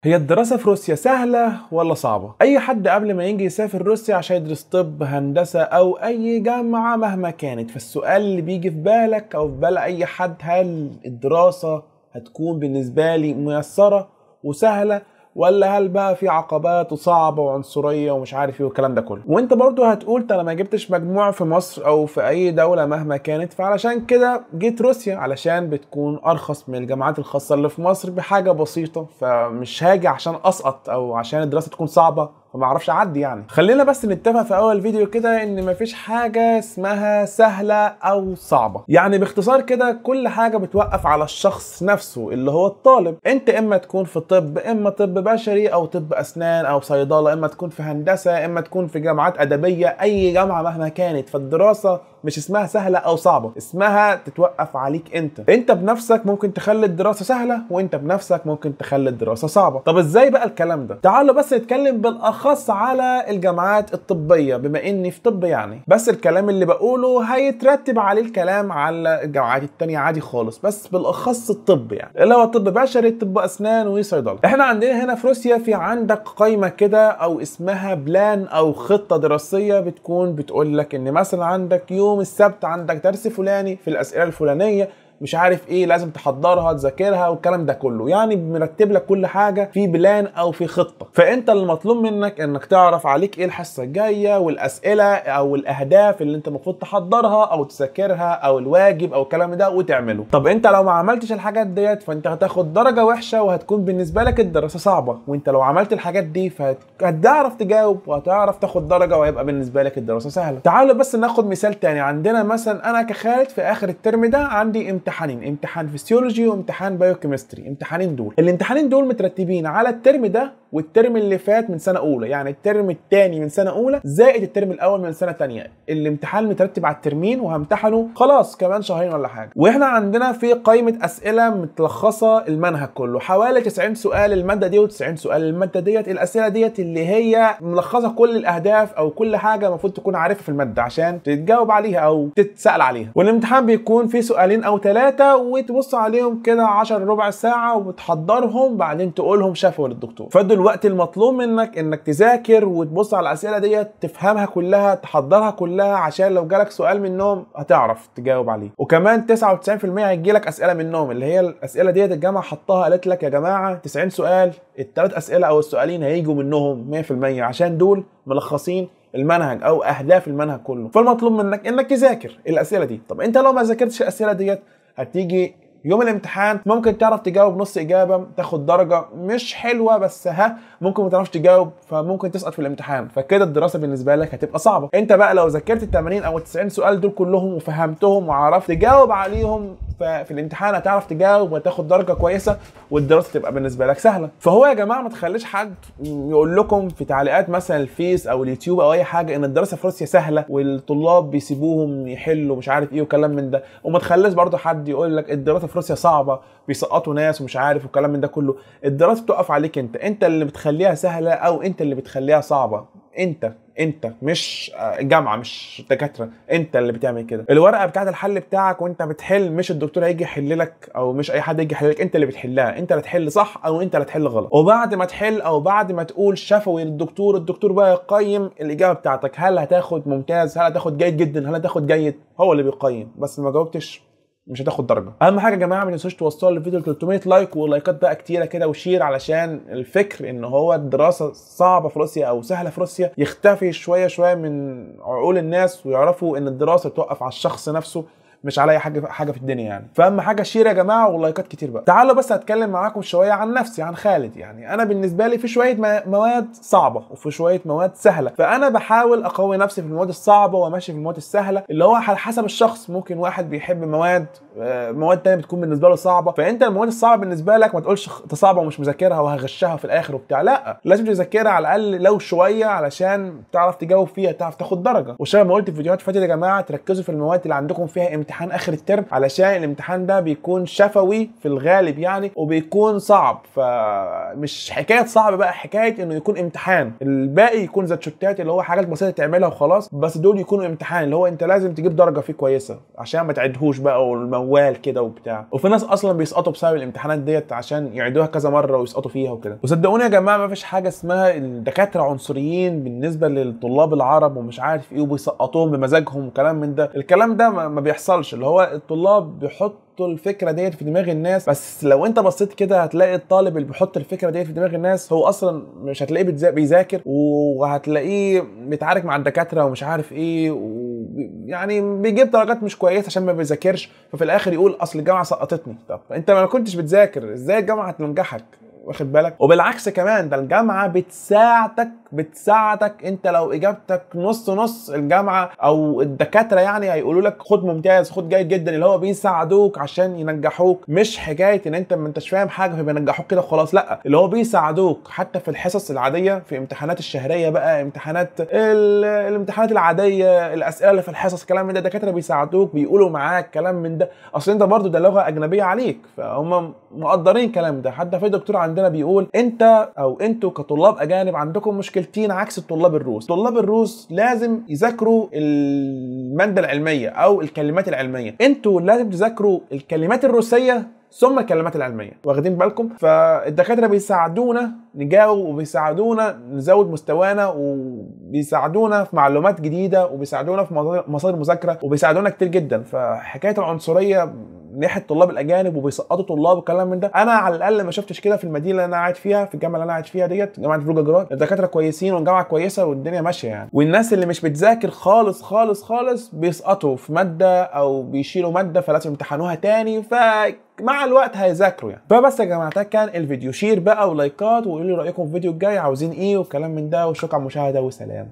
هي الدراسة في روسيا سهلة ولا صعبة؟ أي حد قبل ما يجي يسافر روسيا عشان يدرس طب هندسة أو أي جامعة مهما كانت، فالسؤال اللي بيجي في بالك أو في بال أي حد، هل الدراسة هتكون بالنسبة لي ميسرة وسهلة، ولا هل بقى في عقبات وصعبة وعنصرية ومش عارف ايه والكلام ده كله؟ وانت برضو هتقول انا ما جبتش مجموع في مصر او في اي دولة مهما كانت، فعلشان كده جيت روسيا علشان بتكون ارخص من الجامعات الخاصة اللي في مصر بحاجة بسيطة، فمش هاجي عشان اسقط او عشان الدراسة تكون صعبة فما اعرفش اعدي. يعني خلينا بس نتفق في اول فيديو كده ان مفيش حاجة اسمها سهلة او صعبة. يعني باختصار كده كل حاجة بتوقف على الشخص نفسه اللي هو الطالب. انت اما تكون في طب، اما طب بشري او طب اسنان او صيدلة، اما تكون في هندسة، اما تكون في جامعات ادبية، اي جامعة مهما كانت، فالدراسة مش اسمها سهلة او صعبة، اسمها تتوقف عليك انت بنفسك. ممكن تخلي الدراسة سهلة وانت بنفسك ممكن تخلي الدراسة صعبة. طب ازاي بقى الكلام ده؟ تعالوا بس نتكلم بالاخص على الجامعات الطبية بما اني في طب يعني، بس الكلام اللي بقوله هيترتب عليه الكلام على الجامعات التانية عادي خالص، بس بالاخص الطب يعني اللي هو طب بشري، طب اسنان وصيدلة. احنا عندنا هنا في روسيا في عندك قائمة كده او اسمها بلان او خطة دراسية، بتكون بتقول لك ان مثلا عندك يوم السبت عندك درس فلاني في الاسئله الفلانيه، مش عارف ايه لازم تحضرها تذاكرها والكلام ده كله. يعني مرتب لك كل حاجه في بلان او في خطه، فانت المطلوب منك انك تعرف عليك ايه الحصه الجايه والاسئله او الاهداف اللي انت المفروض تحضرها او تذاكرها او الواجب او الكلام ده وتعمله. طب انت لو ما عملتش الحاجات ديت فانت هتاخد درجه وحشه وهتكون بالنسبه لك الدراسه صعبه، وانت لو عملت الحاجات دي فهتعرف تجاوب وهتعرف تاخد درجه وهيبقى بالنسبه لك الدراسه سهله. تعالوا بس ناخد مثال تاني. عندنا مثلا انا كخالد في اخر الترم ده عندي امتحانين، امتحان فيسيولوجي وامتحان بايوكيمستري. امتحانين دول مترتبين على الترم ده والترم اللي فات من سنه اولى، يعني الترم الثاني من سنه اولى زائد الترم الاول من سنه ثانيه. الامتحان مترتب على الترمين وهمتحنه خلاص كمان شهرين ولا حاجه. واحنا عندنا في قائمه اسئله متلخصه المنهج كله، حوالي 90 سؤال الماده دي و90 سؤال الماده ديت. الاسئله ديت اللي هي ملخصه كل الاهداف او كل حاجه المفروض تكون عارفها في الماده عشان تتجاوب عليها او تتسال عليها. والامتحان بيكون فيه سؤالين او 3 وتبص عليهم كده 10 ربع ساعه وتحضرهم، بعدين تقولهم شفوي للدكتور. فدلوقتي المطلوب منك انك تذاكر وتبص على الاسئله ديت، تفهمها كلها، تحضرها كلها، عشان لو جالك سؤال منهم هتعرف تجاوب عليه. وكمان 99% هيجيلك اسئله منهم اللي هي الاسئله ديت الجامعه حطها، قالت لك يا جماعه 90 سؤال، الثلاث اسئله او السؤالين هيجوا منهم 100% عشان دول ملخصين المنهج او اهداف المنهج كله. فالمطلوب منك انك تذاكر الاسئله دي. طب انت لو ما ذاكرتش الاسئله ديت هتيجي يوم الامتحان ممكن تعرف تجاوب نص اجابه تاخد درجه مش حلوه، بس ممكن ما تعرفش تجاوب فممكن تسقط في الامتحان، فكده الدراسه بالنسبه لك هتبقى صعبه. انت بقى لو ذاكرت ال 80 او ال 90 سؤال دول كلهم وفهمتهم وعرفت تجاوب عليهم، ففي الامتحان هتعرف تجاوب وتاخد درجه كويسه والدراسه تبقى بالنسبه لك سهله. فهو يا جماعه ما تخليش حد يقول لكم في تعليقات مثلا الفيس او اليوتيوب او اي حاجه ان الدراسه في روسيا سهله والطلاب بيسيبوهم يحلوا مش عارف ايه وكلام من ده. وما تخليش برضه حد يقول لك الدراسه في روسيا صعبه بيسقطوا ناس ومش عارف وكلام من ده كله. الدراسه بتقف عليك انت اللي بتخليها سهله او انت اللي بتخليها صعبه. انت مش الجامعه مش الدكاتره، انت اللي بتعمل كده. الورقه بتاعت الحل بتاعك وانت بتحل، مش الدكتور هيجي يحل لك او مش اي حد يجي يحل لك، انت اللي بتحلها. انت اللي تحل صح او انت اللي تحل غلط. وبعد ما تحل او بعد ما تقول شفوي للدكتور، الدكتور بقى يقيم الاجابه بتاعتك، هل هتاخد ممتاز، هل هتاخد جيد جدا، هل هتاخد جيد. هو اللي بيقيم، بس ما جاوبتش مش هتاخد درجه. اهم حاجه يا جماعه ما تنسوش توصلوا الفيديو ل 300 لايك ولايكات بقى كتيره كده وشير، علشان الفكر ان هو الدراسه صعبه في روسيا او سهله في روسيا يختفي شويه شويه من عقول الناس، ويعرفوا ان الدراسه توقف على الشخص نفسه مش على اي حاجه في الدنيا يعني. فاهم حاجه؟ شير يا جماعه ولايكات كتير بقى. تعالوا بس هتكلم معاكم شويه عن نفسي، عن خالد. يعني انا بالنسبه لي في شويه مواد صعبه وفي شويه مواد سهله، فانا بحاول اقوي نفسي في المواد الصعبه وماشي في المواد السهله اللي هو على حسب الشخص. ممكن واحد بيحب مواد تانية بتكون بالنسبه له صعبه، فانت المواد الصعبه بالنسبه لك ما تقولش ده صعبه ومش مذاكرها وهغشها في الاخر وبتاع، لا، لازم تذاكرها على الاقل لو شويه علشان تعرف تجاوب فيها، تعرف تاخد درجه. وشبه ما قلت في فيديوهات فاتت يا جماعه، تركزوا في المواد اللي عندكم فيها امتحان امتحان اخر الترم، علشان الامتحان ده بيكون شفوي في الغالب يعني، وبيكون صعب. فمش حكايه صعب بقى، حكايه انه يكون امتحان، الباقي يكون زاتشوتات اللي هو حاجات بسيطه تعملها وخلاص، بس دول يكونوا امتحان اللي هو انت لازم تجيب درجه فيه كويسه عشان ما تعدهوش بقى والموال كده وبتاع. وفي ناس اصلا بيسقطوا بسبب الامتحانات ديت عشان يعيدوها كذا مره ويسقطوا فيها وكده. وصدقوني يا جماعه ما فيش حاجه اسمها الدكاتره عنصريين بالنسبه للطلاب العرب ومش عارف ايه وبيسقطوهم بمزاجهم وكلام من ده. الكلام ده ما بيحصلش، اللي هو الطلاب بيحطوا الفكره ديت في دماغ الناس، بس لو انت بصيت كده هتلاقي الطالب اللي بيحط الفكره ديت في دماغ الناس هو اصلا مش هتلاقيه بيذاكر، وهتلاقيه بيتعارك مع الدكاتره ومش عارف ايه، يعني بيجيب درجات مش كويسه عشان ما بيذاكرش، ففي الاخر يقول اصل الجامعه سقطتني. طب انت ما كنتش بتذاكر، ازاي الجامعه هتنجحك؟ واخد بالك؟ وبالعكس كمان ده الجامعه بتساعدك انت لو اجابتك نص نص، الجامعه او الدكاتره يعني هيقولوا لك خد ممتاز، خد جيد جدا، اللي هو بيساعدوك عشان ينجحوك، مش حكايه ان انت ما انتش فاهم حاجه فبينجحوك كده وخلاص، لا، اللي هو بيساعدوك حتى في الحصص العاديه، في امتحانات الشهريه بقى، الامتحانات العاديه، الاسئله اللي في الحصص، كلام من ده، الدكاتره بيساعدوك، بيقولوا معاك كلام من ده، اصل انت برضو ده لغه اجنبيه عليك، فهم مقدرين الكلام ده. حتى في دكتور عندنا بيقول انت او انتوا كطلاب اجانب عندكم مشكلتين عكس الطلاب الروس. طلاب الروس لازم يذاكروا الماده العلميه او الكلمات العلميه، انتوا لازم تذاكروا الكلمات الروسيه ثم الكلمات العلميه، واخدين بالكم؟ فالدكاتره بيساعدونا نجاوب، وبيساعدونا نزود مستوانا، وبيساعدونا في معلومات جديده، وبيساعدونا في مصادر مذاكره، وبيساعدونا كتير جدا. فحكايه العنصريه ناحيه الطلاب الاجانب وبيسقطوا طلاب وكلام من ده، انا على الاقل ما شفتش كده في المدينه اللي انا قاعد فيها، في الجامعه اللي انا قاعد فيها ديت، جامعه فولجوجراد، الدكاتره كويسين والجامعه كويسه والدنيا ماشيه يعني. والناس اللي مش بتذاكر خالص خالص خالص بيسقطوا في ماده او بيشيلوا ماده فلازم يمتحنوها تاني، مع الوقت هيذاكروا يعني. فبس يا جماعه ده كان الفيديو، شير بقى ولايكات، وقولوا لي رايكم في الفيديو الجاي عاوزين ايه وكلام من ده، وشكرا على المشاهده وسلام.